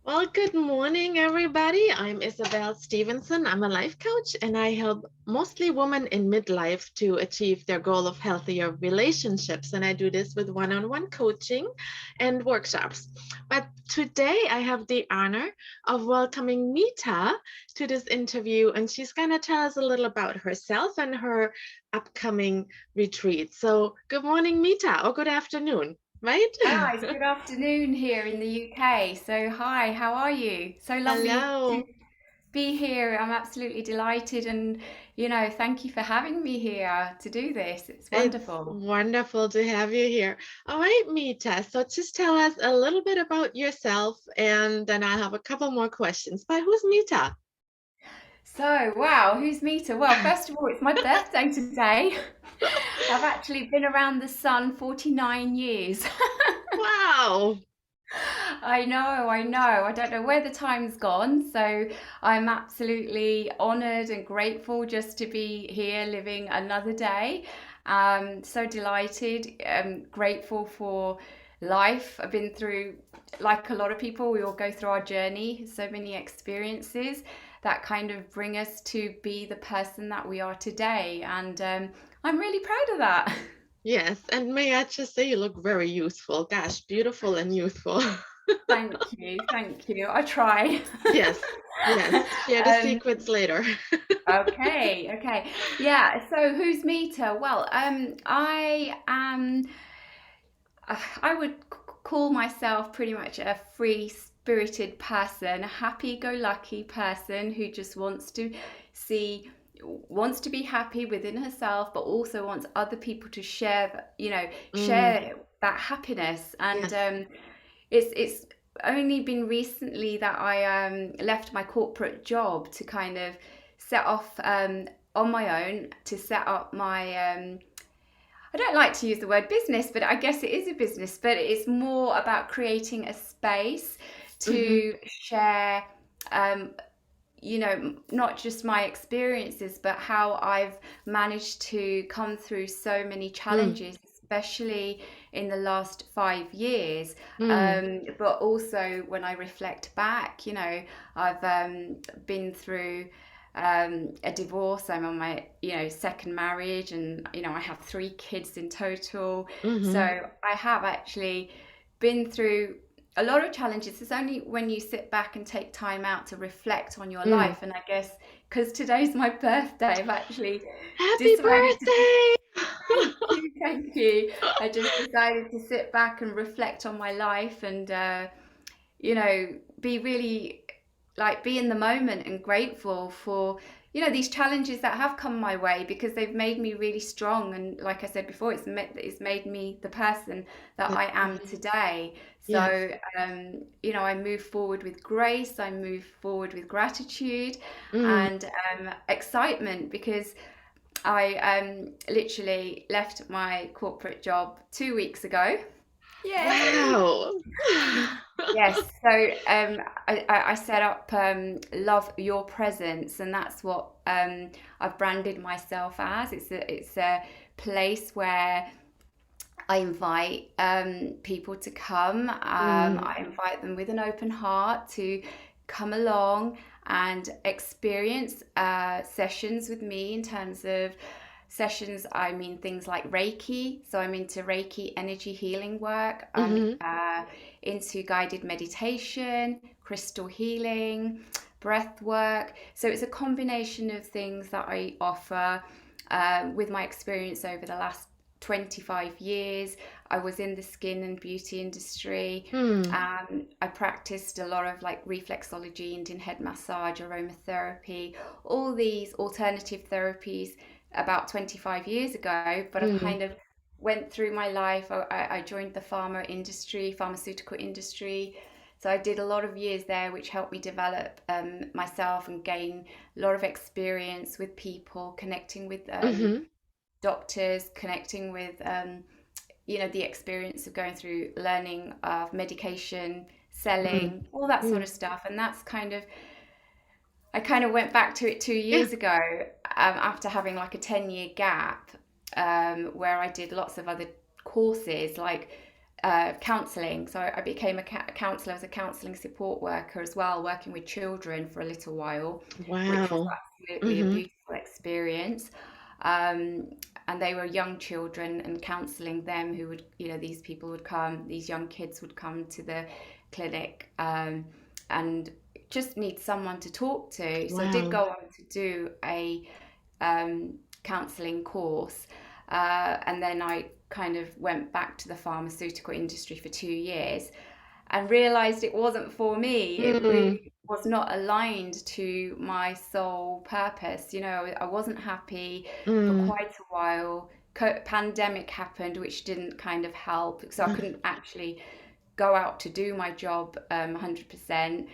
Well, good morning, everybody. I'm Isabel Stevenson. I'm a life coach and I help mostly women in midlife to achieve their goal of healthier relationships. And I do this with one on one coaching and workshops. But today I have the honor of welcoming Mita to this interview, and she's going to tell us a little about herself and her upcoming retreat. So, good morning, Mita, or good afternoon, right? Ah, it's good afternoon here in the UK. So, hi, how are you? So lovely to Hello. be here. I'm absolutely delighted and thank you for having me here to do this. It's It's wonderful. wonderful to have you here. All right, Mita. So just tell us a little bit about yourself, and then I have a couple more questions. But who's Mita? So, wow, who's Mita? Well, first of all, it's my birthday today. I've actually been around the sun 49 years. Wow. I know, I know. I don't know where the time's gone. So I'm absolutely honored and grateful just to be here living another day. So delighted, grateful for life. I've been through, like a lot of people, we all go through our journey, so many experiences that kind of bring us to be the person that we are today. And I'm really proud of that. Yes, and may I just say you look very youthful. Gosh, beautiful and youthful. Thank you, thank you. I try. Yes, yes. Share the Um, secrets later. okay, okay. Yeah, so who's Mita? Well, I would call myself pretty much a free-spirited person, a happy-go-lucky person who just see wants to be happy within herself, but also wants other people to Mm, share that happiness. And yes. it's only been recently that I left my corporate job to kind of set off on my own to set up my I don't like to use the word business, but I guess it is a business, but it's more about creating a space Mm-hmm. to share, um, not just my experiences, but how I've managed to come through so many Mm, challenges, especially in the last 5 years. mm, But also when I reflect back, I've been through a divorce. I'm on my, second marriage, and I have 3 kids in total. So mm-hmm. I have actually been through a lot of challenges. It's only when you sit back and take time out to reflect on your Mm. life. And I guess because today's my birthday, I've actually Happy decided to birthday! thank you, thank you. I just decided to sit back and reflect on my life and be really like be in the moment and grateful for these challenges that have come my way because they've made me really strong, and like I said before, it's made me the person that That's I am right. today. Yes. So I move forward with grace, I move forward with gratitude Mm. and excitement because I literally left my corporate job 2 weeks ago. Yay! Wow. Yes, so I set up Love Your Presence, and that's what I've branded myself as. It's a place where I invite people to come. Mm, I invite them with an open heart to come along and experience sessions with me. In terms of sessions, I mean things like Reiki. So I'm into Reiki energy healing work. I'm hmm into guided meditation, crystal healing, breath work. So it's a combination of things that I offer with my experience over the last 25 years. I was in the skin and beauty industry. Hmm. I practiced a lot of like reflexology, Indian head massage, aromatherapy, all these alternative therapies about 25 years ago. But I've Mm, kind of went through my life. I joined the pharmaceutical industry. So I did a lot of years there, which helped me develop myself and gain a lot of experience with people, connecting with hmm doctors, connecting with the experience of going through learning of medication, mm, selling, all that sort mm. of stuff. And that's I kind of went back to it two Yeah. years ago after having like a 10-year gap where I did lots of other courses like counselling. So I became a counsellor as a counselling support worker as well, working with children for a little while, which was Wow. absolutely a Mm-hmm. beautiful experience. Um, and they were young children, and counselling them who would, these people would come, these young kids would come to the clinic, and just need someone to talk to. So I did Wow. go on to do a counselling course. And then I kind of went back to the pharmaceutical industry for 2 years and realized it wasn't for me. It Mm, really was not aligned to my sole purpose. I wasn't happy for mm, quite a while. Pandemic happened, which didn't kind of help, so I couldn't actually go out to do my job 100%,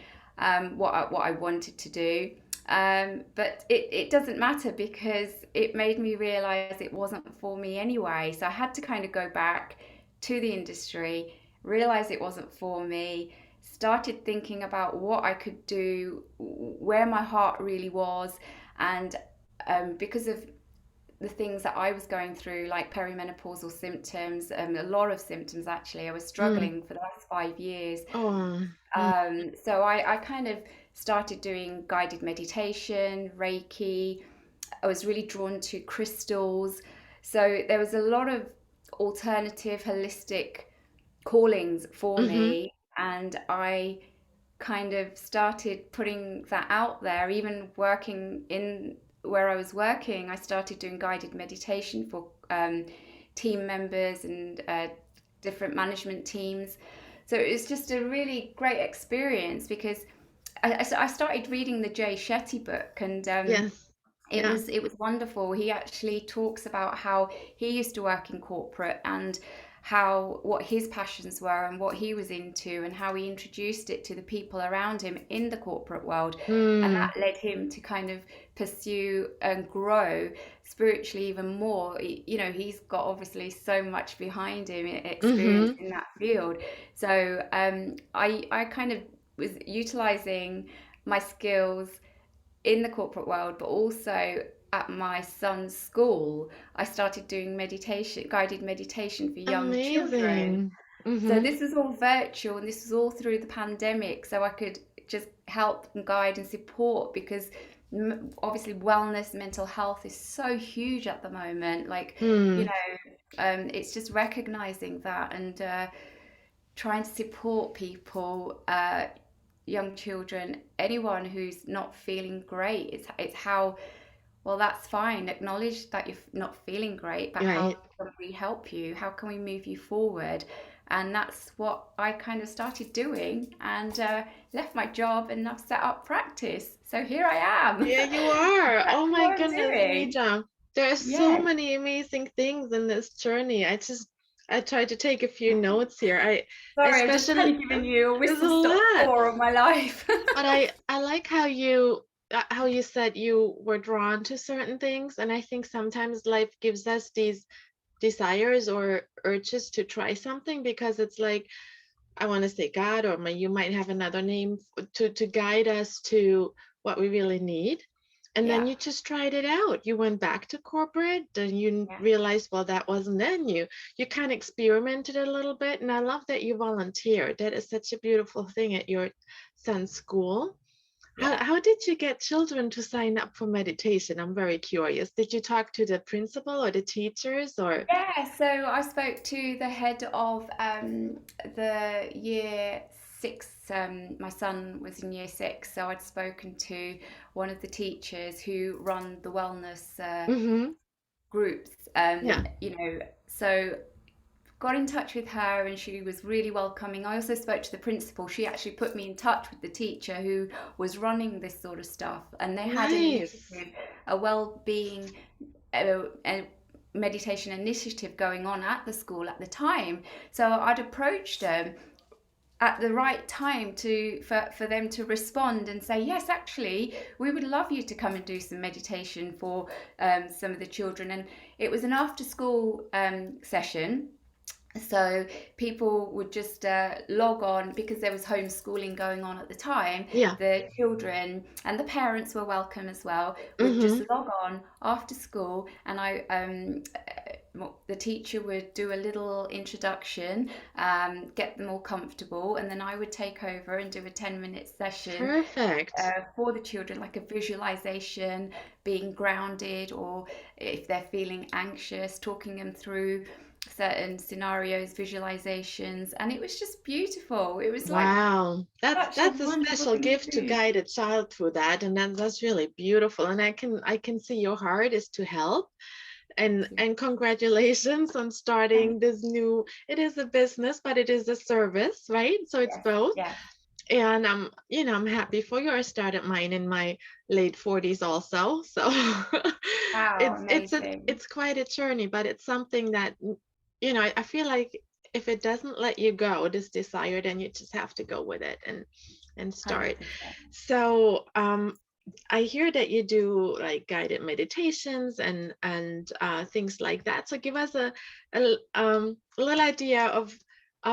what I wanted to do. But it doesn't matter because it made me realize it wasn't for me anyway. So I had to kind of go back to the industry, realize it wasn't for me, started thinking about what I could do, where my heart really was. And because of the things that I was going through, like perimenopausal symptoms, a lot of symptoms actually, I was mm. struggling for the last 5 years. Oh, mm, So I kind of started doing guided meditation, Reiki. I was really drawn to crystals. So there was a lot of alternative, holistic callings for mm-hmm. me. And I kind of started putting that out there, even working in where I was working. I started doing guided meditation for team members and different management teams. So it was just a really great experience because I started reading the Jay Shetty book, and Yes. it Yeah. was wonderful. He actually talks about how he used to work in corporate and how what his passions were and what he was into and how he introduced it to the people around him in the corporate world, and Mm, that led him to kind of pursue and grow spiritually even more. He's got obviously so much behind him, experience mm-hmm. in that field. So I kind of was utilizing my skills in the corporate world, but also at my son's school. I started doing meditation, guided meditation for young children. Amazing. So Mm-hmm. this was all virtual, and this was all through the pandemic. So I could just help and guide and support because obviously wellness, mental health is so huge at the moment. Like, you Mm, know, it's just recognizing that and trying to support people, young children, anyone who's not feeling great. It's how, well, that's fine. Acknowledge that you're not feeling great, but how right. can we help you? How can we move you forward? And that's what I kind of started doing, and left my job, and I've set up practice. So here I am. Yeah, you are. That's Oh my what I'm goodness, doing. Mita. There are so Yes. many amazing things in this journey. I tried to take a few notes here. Sorry, I've just Especially kind of given you a there's a whistle stop lot. tour of my life. But I like how you said you were drawn to certain things, and I think sometimes life gives us these desires or urges to try something because it's like I want to say God, or you might have another name to guide us to what we really need. And then Yeah. you just tried it out. You went back to corporate, then you Yeah. realized, well, that wasn't in you. You kind of experimented a little bit. And I love that you volunteered. That is such a beautiful thing at your son's school. Yeah. How did you get children to sign up for meditation? I'm very curious. Did you talk to the principal or the teachers or? Yeah, so I spoke to the head of the year 6. My son was in year 6, so I'd spoken to one of the teachers who run the wellness Mm-hmm. groups. Yeah. So got in touch with her, and she was really welcoming. I also spoke to the principal. She actually put me in touch with the teacher who was running this sort of stuff, and they had an Nice. initiative, a well-being a meditation initiative going on at the school at the time. So I'd approached them at the right time for them to respond and say, yes, actually we would love you to come and do some meditation for some of the children. And it was an after school session, so people would just log on because there was homeschooling going on at the time. Yeah. The children and the parents were welcome as well, would just Mm-hmm. log on after school, and I the teacher would do a little introduction, get them all comfortable, and then I would take over and do a 10-minute session Perfect. for the children, like a visualization, being grounded, or if they're feeling anxious, talking them through certain scenarios, visualizations, and it was just beautiful. It was like Wow, such a that's a wonderful special thing to gift to do. guide a child through that, and that's really beautiful. And I can see your heart is to help. Thank you. And congratulations on Thank starting this new. It is a business, but it is a service, right? So it's Yes, both. yes. And I'm happy for you. I started mine in my late 40s also. So Wow, amazing. it's quite a journey, but it's something that I feel like if it doesn't let you go, this desire, then you just have to go with it and start. 100%. So I hear that you do like guided meditations and things like that. So give us a little idea of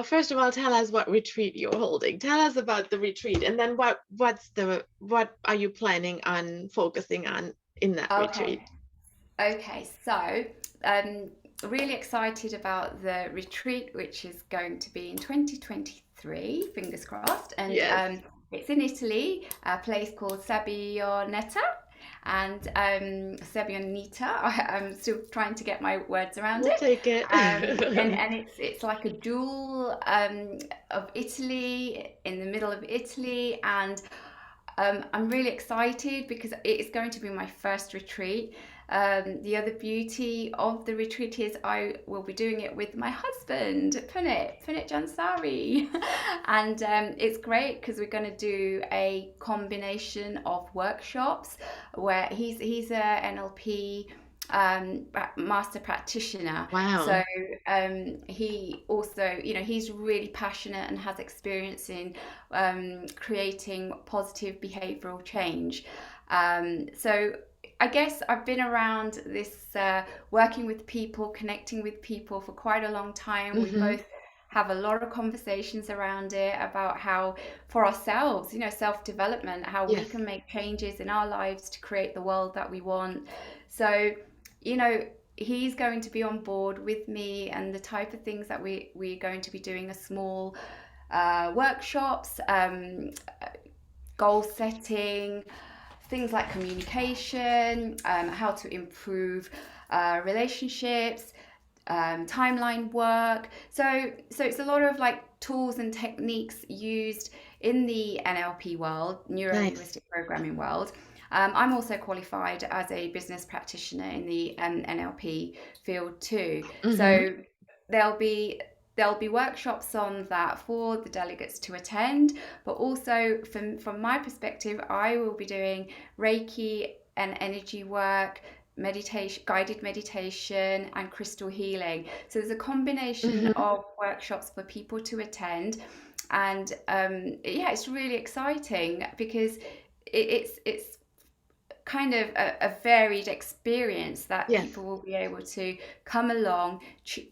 first of all, tell us what retreat you're holding. Tell us about the retreat, and then what are you planning on focusing on in that retreat? Okay. Okay, so um, really excited about the retreat, which is going to be in 2023, fingers crossed. And Yes, it's in Italy, a place called Sabioneta and Sabionita. I'm still trying to get my words around we'll it. take it. And it's like a jewel of Italy, in the middle of Italy, and I'm really excited because it is going to be my first retreat. The other beauty of the retreat is I will be doing it with my husband, Punit Jansari. And it's great because we're going to do a combination of workshops where he's a NLP master practitioner. So Wow. he also, he's really passionate and has experience in creating positive behavioral change. So I guess I've been around this working with people, connecting with people for quite a long time. We Hmm. both have a lot of conversations around it about how, for ourselves, self-development, how we Yes. can make changes in our lives to create the world that we want. So, you know, he's going to be on board with me, and the type of things that we're going to be doing are small workshops, goal setting, things like communication, how to improve relationships, timeline work. So it's a lot of like tools and techniques used in the NLP world, neuro Nice. linguistic programming world. I'm also qualified as a business practitioner in the NLP field too. Hmm. So there'll be there'll be workshops on that for the delegates to attend, but also from my perspective, I will be doing Reiki and energy work, meditation, guided meditation, and crystal healing. So there's a combination Hmm. of workshops for people to attend, and yeah, it's really exciting because it's kind of a varied experience that Yes. people will be able to come along,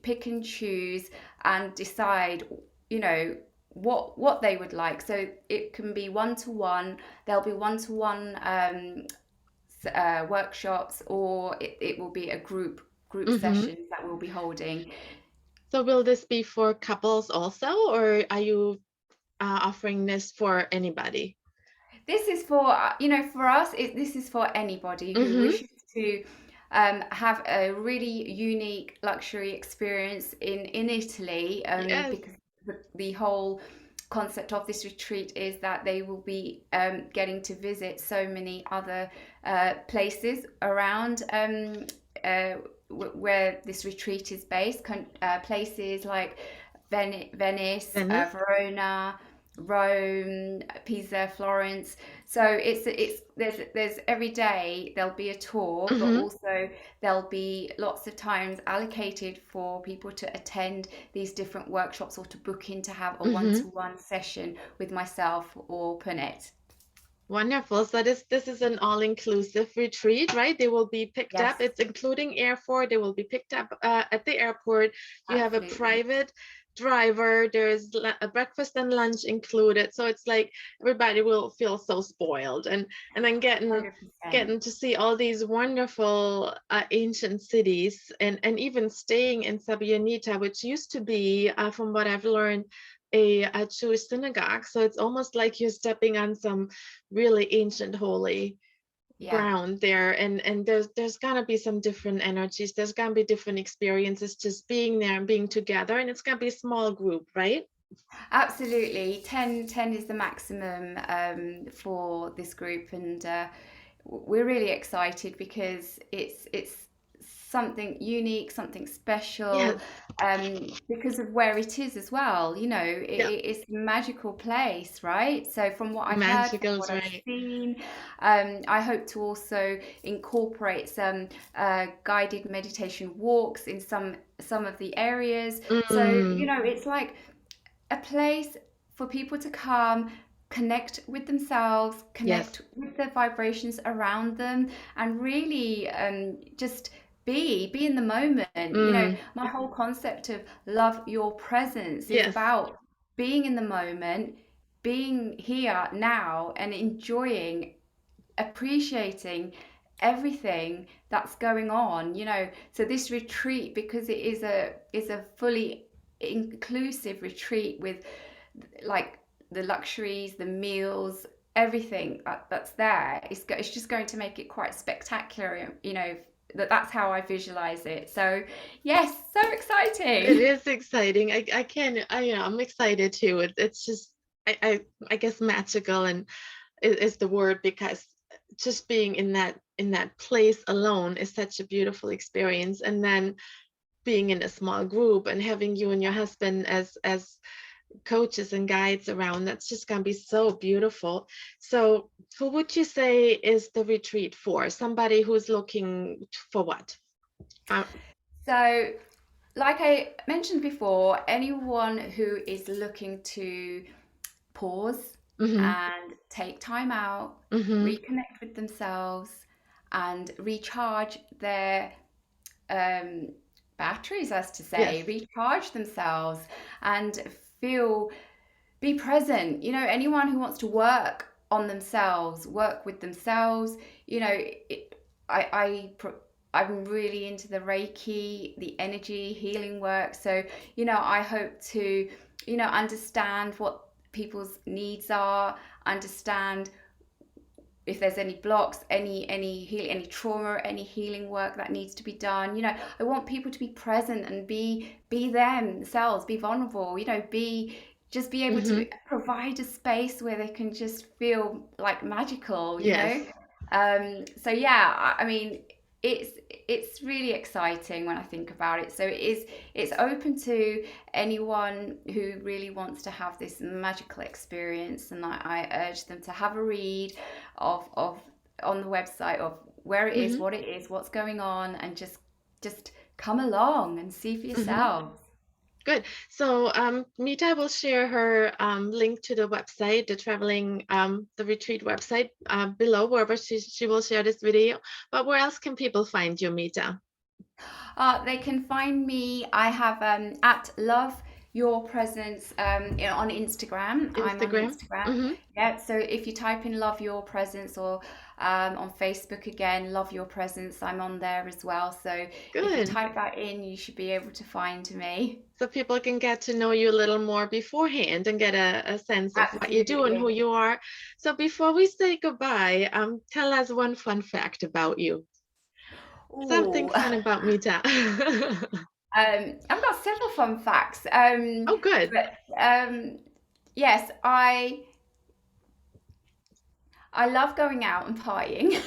pick and choose, and decide, you know, what they would like. So it can be one to one. There'll be one to one workshops, or it will be a group Hmm. sessions that we'll be holding. So will this be for couples also, or are you offering this for anybody? This is for, for us, this is for anybody who Hmm. wishes to have a really unique luxury experience in Italy, Yes. because the whole concept of this retreat is that they will be getting to visit so many other places around where this retreat is based, places like Venice, Venice. Verona, Rome, Pisa, Florence. So it's there's every day there'll be a tour, but Hmm. also there'll be lots of times allocated for people to attend these different workshops or to book in to have a Hmm. one-to-one session with myself or Punit. Wonderful. So this is an all-inclusive retreat, right? They will be picked up. Yes, It's including airport. They will be picked up at the airport. You have a absolutely. private driver, there's a breakfast and lunch included. So it's like everybody will feel so spoiled. And then getting 100%. to see all these wonderful ancient cities, and even staying in Sabianita, which used to be, from what I've learned, a Jewish synagogue. So it's almost like you're stepping on some really ancient holy Yeah. ground there, and there's gonna be some different energies, there's gonna be different experiences just being there and being together, and it's gonna be a small group, right? Absolutely. 10 is the maximum for this group, and we're really excited because it's something unique, something special, Yes. because of where it is as well. You know, Yeah, it's a magical place, right? So from what I've heard, from magical is what I've right. seen, I hope to also incorporate some guided meditation walks in some of the areas. So, you Mm, know, it's like a place for people to come, connect with themselves, yes. connect with the vibrations around them, and really just be in the moment. You know, Mm, my whole concept of love your presence is yes. about being in the moment, being here now, and enjoying, appreciating everything that's going on, you know. So this retreat, because it is a fully inclusive retreat with like the luxuries, the meals, everything that's there, it's just going to make it quite spectacular, you know. That's how I visualize it. So yes, so It exciting. is exciting. I can, I'm excited too. It's just, I guess magical and is the word, because just being in that place alone is such a beautiful experience, and then being in a small group and having you and your husband as coaches and guides around, that's just going to be so beautiful. So who would you say is the retreat for? Somebody who's looking for what? uh, So like I mentioned before, anyone who is looking to pause mm-hmm, and take time out, mm-hmm, reconnect with themselves, and recharge their um, batteries, as to yes, say, recharge themselves and feel, be present. You know, anyone who wants to work on themselves, work with themselves, you know, I'm really into the Reiki, the energy healing work. So, you know, I hope to, you know, understand what people's needs are, understand if there's any blocks, any trauma, any healing work that needs to be done. You know, I want people to be present and be themselves, be vulnerable, you know, be able mm-hmm, to provide a space where they can just feel like magical, you yes, know. So yeah, I mean, it's really exciting when I think about it. So it's open to anyone who really wants to have this magical experience, and I urge them to have a read of on the website of where it is, mm-hmm, what it is, what's going on, and just come along and see for mm-hmm. yourselves. Good. So Mita will share her link to the website, the traveling, the retreat website, below, wherever she will share this video. But where else can people find you, Mita? They can find me. I have at Love Your Presence on Instagram. I'm on Instagram? Instagram. Mm-hmm. Yeah. So if you type in Love Your Presence, or on Facebook again, Love Your Presence, I'm on there as well. So if you Good. type that in, you should be able to find me. So people can get to know you a little more beforehand and get a sense of what you do and who Absolutely. you are. So before we say goodbye, tell us one fun fact about you. Something Ooh. fun about Mita. I've got several fun facts. Oh, good. But yes, I love going out and partying.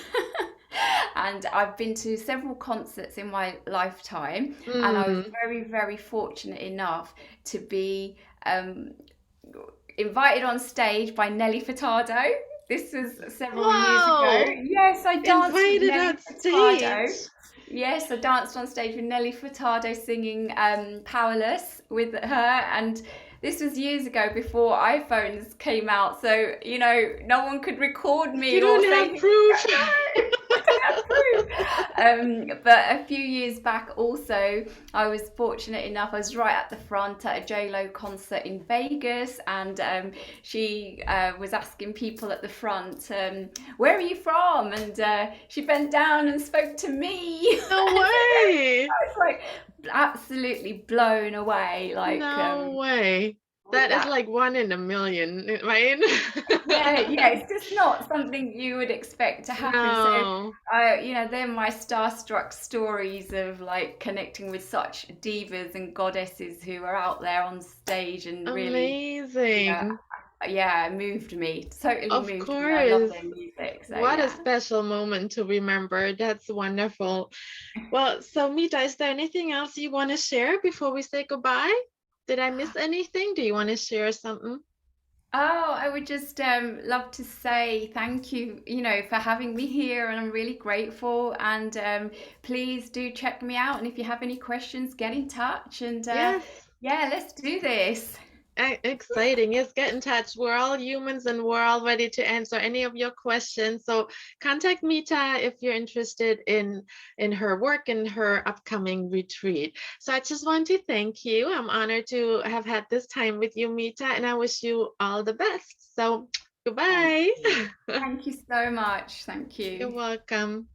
And I've been to several concerts in my lifetime, and I was Mm. very, very fortunate enough to be um, invited on stage by Nelly Furtado. This was several years ago. Wow. Yes, I danced with Invited on Nelly stage. Furtado. Yes, I danced on stage with Nelly Furtado singing Powerless with her. And this was years ago before iPhones came out. So, you know, no one could record You me or don't say, have proof. no. True. But a few years back, also, I was fortunate enough. I was right at the front at a J Lo concert in Vegas, and she was asking people at the front, "Where are you from?" And she bent down and spoke to me. No way. I was like absolutely blown away. No way. That is Yeah, like one in a million, right? yeah, it's just not something you would expect to happen. So, No. they're my starstruck stories of like connecting with such divas and goddesses who are out there on stage and really, yeah, Amazing. yeah, moved me, totally Of moved me. I love course. their music. So, What a yeah. special moment to remember. That's wonderful. Well, so Mita, is there anything else you want to share before we say goodbye? Did I miss anything? Do you want to share something? Oh, I would just love to say thank you, for having me here, and I'm really grateful. And please do check me out. And if you have any questions, get in touch. And Yes. yeah, let's do this. Exciting. Yes, get in touch. We're all humans and we're all ready to answer any of your questions. So contact Mita if you're interested in her work and her upcoming retreat. So I just want to thank you. I'm honored to have had this time with you, Mita, and I wish you all the best. So Thank goodbye. you. Thank you so much. Thank You're you. welcome.